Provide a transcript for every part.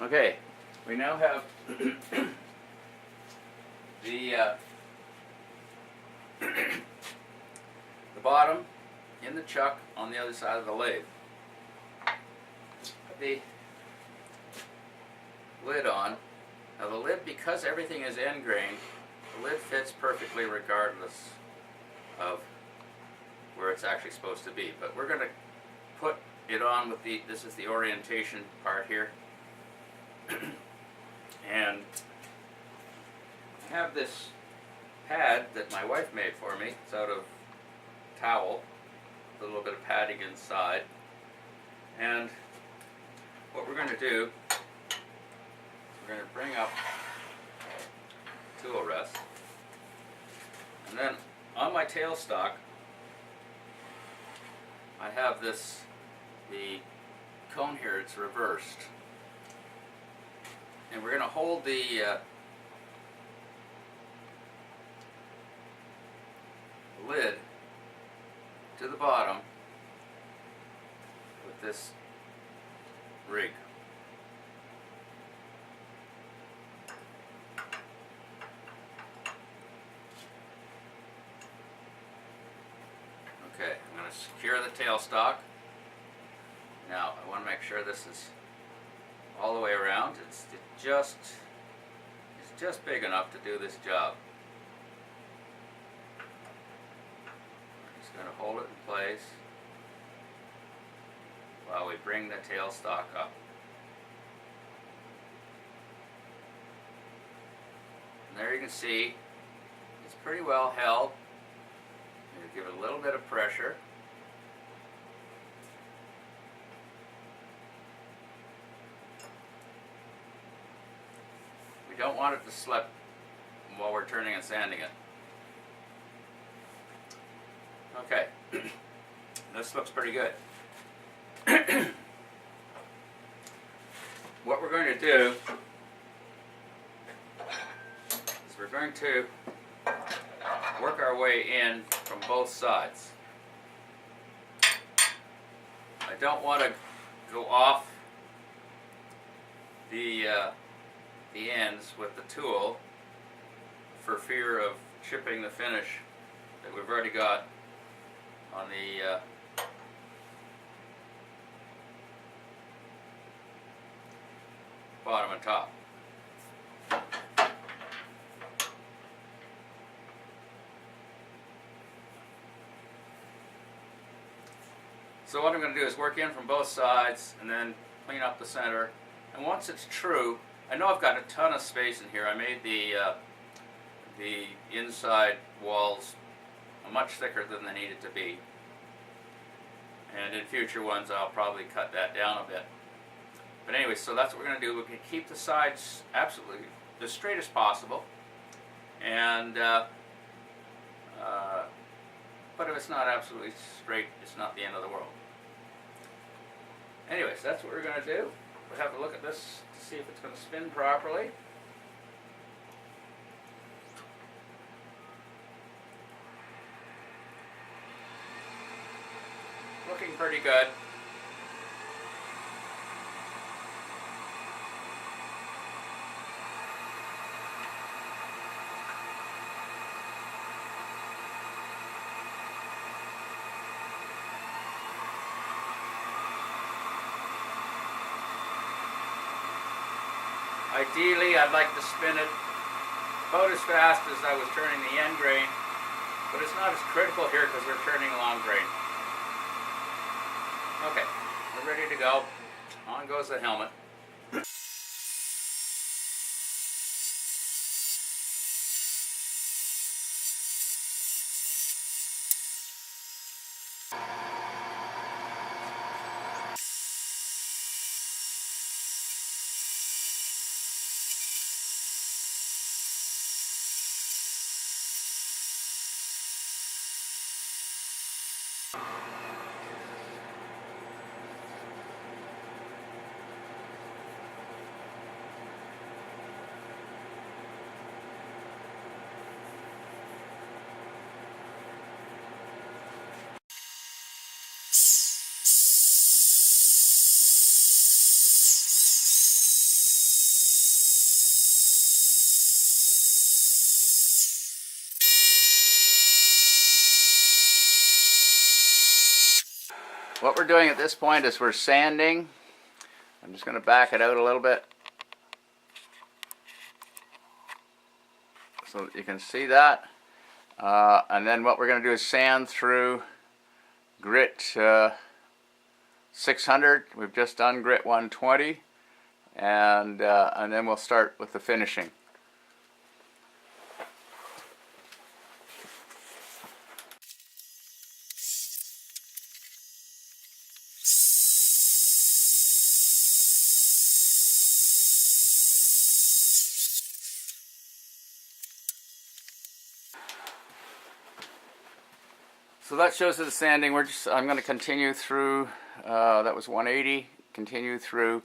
Okay, we now have the the bottom in the chuck on the other side of the lathe. Put the lid on. Now the lid, because everything is end grain, the lid fits perfectly regardless of where it's actually supposed to be. But we're going to put it on with this is the orientation part here. And I have this pad that my wife made for me. It's out of towel, a little bit of padding inside. And what we're going to do, we're going to bring up tool rest, and then on my tailstock I have the cone here, it's reversed, and we're going to hold the lid to the bottom with this rig. Okay, I'm going to secure the tailstock. Now I want to make sure this is all the way around. It's just big enough to do this job. I'm just going to hold it in place while we bring the tailstock up. And there you can see it's pretty well held. Give it a little bit of pressure. We don't want it to slip while we're turning and sanding it. Okay, this looks pretty good. What we're going to do is we're going to work our way in from both sides. I don't want to go off the ends with the tool for fear of chipping the finish that we've already got on the bottom and top. So what I'm going to do is work in from both sides and then clean up the center. And once it's true, I know I've got a ton of space in here. I made the inside walls much thicker than they needed to be. And in future ones I'll probably cut that down a bit. But anyway, so that's what we're going to do. We're going to keep the sides absolutely as straight as possible. And but if it's not absolutely straight, it's not the end of the world. Anyways, that's what we're going to do. We'll have a look at this to see if it's going to spin properly. Looking pretty good. Ideally, I'd like to spin it about as fast as I was turning the end grain, but it's not as critical here because we're turning long grain. Okay, we're ready to go. On goes the helmet. what we're doing at this point is we're sanding. I'm just going to back it out a little bit so that you can see that. And then what we're going to do is sand through grit 600. We've just done grit 120, and then we'll start with the finishing. So that shows the sanding. I'm going to continue through, that was 180, continue through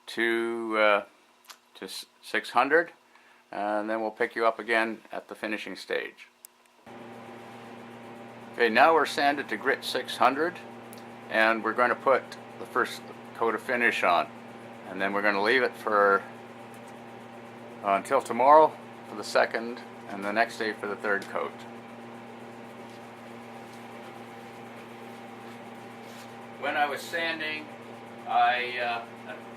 to 600, and then we'll pick you up again at the finishing stage. Okay, now we're sanded to grit 600, and we're going to put the first coat of finish on, and then we're going to leave it for until tomorrow for the second, and the next day for the third coat. When I was sanding, at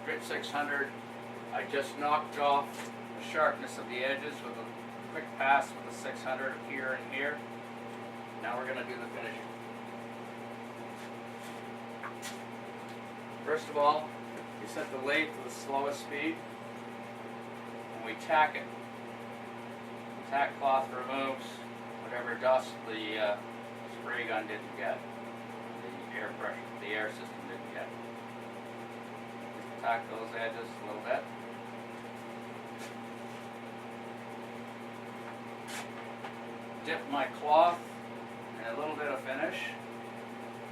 grit 600, I just knocked off the sharpness of the edges with a quick pass with the 600 here and here. Now we're going to do the finishing. First of all, we set the lathe to the slowest speed, and we tack it. The tack cloth removes whatever dust the spray gun didn't get. Air pressure, the air system didn't get. Just tack those edges a little bit. Dip my cloth in a little bit of finish,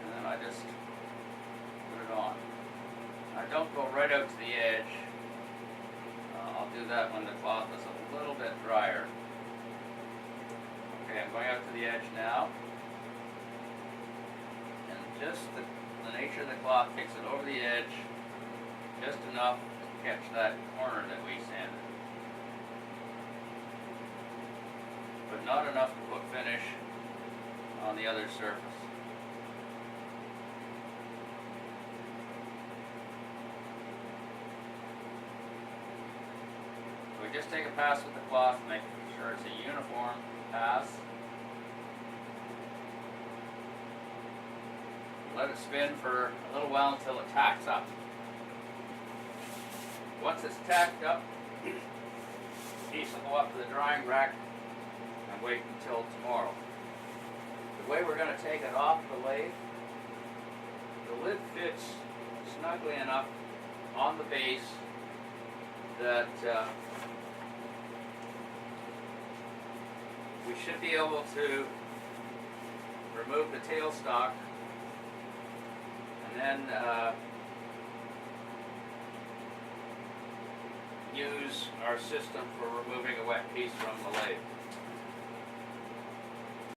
and then I just put it on. I don't go right out to the edge. I'll do that when the cloth is a little bit drier. Okay, I'm going out to the edge now. Just the nature of the cloth takes it over the edge just enough to catch that corner that we sanded, but not enough to put finish on the other surface. So we just take a pass with the cloth, make sure it's a uniform pass. Let it spin for a little while until it tacks up. Once it's tacked up, the piece will go up to the drying rack and wait until tomorrow. The way we're going to take it off the lathe, the lid fits snugly enough on the base that we should be able to remove the tailstock and then use our system for removing a wet piece from the lathe.